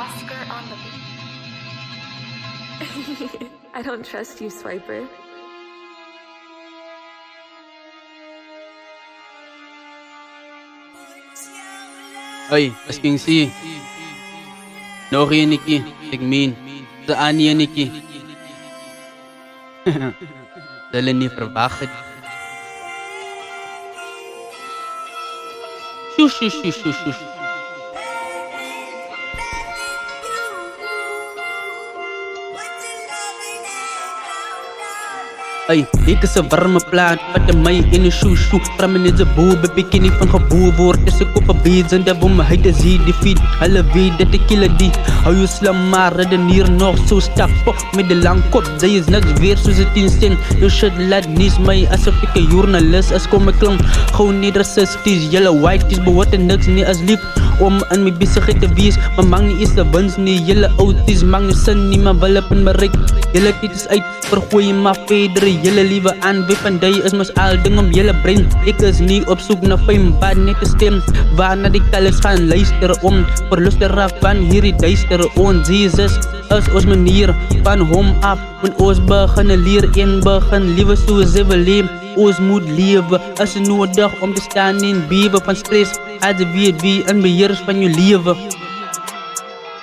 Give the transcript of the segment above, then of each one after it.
Oscar on the beat. I don't trust you, Swiper. Ay, asking si Nori Niki, Tigmin, saan niya Niki? Dala ni bakit? Shush, shush, shush, shush, shush. Ay, ik is een warme plaat, wat de mij in een shoe. Rammen in de boel, bikini van geboel wordt. Dus ik op een beat en de boom, hij de zie die feed. Alle weet dat ik killen die. Hou je slam maar, redden nog zo stap. Met de lang kop, zij is niks weer zoals het in zin. Je shit laat niets mij, alsof ik een journalist. Als kom ik klank, gewoon niet racistisch. Yellow white is behoort en niks niet als lief. Om aan mijn bezigheid te wees, maar mang niet is de wens niet. Jelle autis, mang niet zin niet, maar wel op een bereik. Jelle dit is uit, vergooi maar vederen. Jelle lieve aan, wie van die is mis al ding om jelle brein. Ik is niet op zoek naar fame, maar net te stem. Waarna die kalles gaan luisteren om. Verluisteren van hierdie duisteren on. Jesus is ons manier van hom af. When ons beginnen leer en begin liewe soos ze wil leem. Ons moet leven, as je nodig om te staan in beven van stress. Als je weet wie een beheer is van je leven.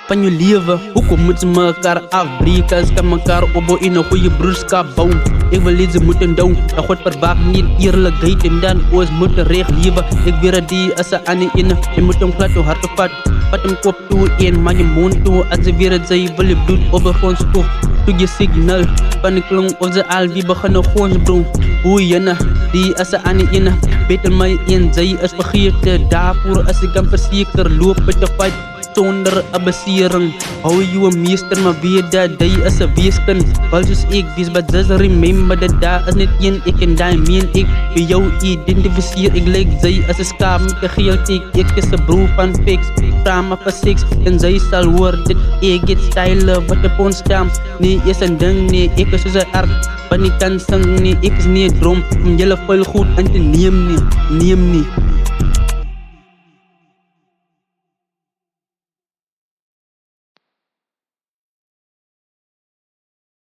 Van je leven, hoekom moeten ze elkaar afbreken? Als kan elkaar opbouwen in een goede broerskap bouwen. Ik wil iets moeten doen, dat God verwacht niet eerlijkheid en dan ons moeten recht leven. Ik weet dat die als ze aan die ene, je moet hem glad je hart vat. Vat hem kop toe en maak je mond toe. Als ze weer het zij wil je bloed op een grondstof. Doe je signal van de klong of ze al die beginnen gonsbroen. Hoe jenne, die als ze aan die ene, beter mij en zij is vergeten. Daarvoor als ik kan verzekeren, loop het te fight. Zonder een basering, hou je een meester, maar weet dat hij is een weeskin. Wel soos ik, wees but just remember dat daar is net één ik en daar meen ik. Bij jou identificeer ik lijk zij als een skaap met een geel tik. Ik is een broer van fix, vraag maar voor seks en zij zal horen dit. Ik get style wat op ons staan. Nee, is een ding, nee, ik is soos een art. Want ik kan zingen, nee, ik is niet droom om jullie vol goed aan te neem nie.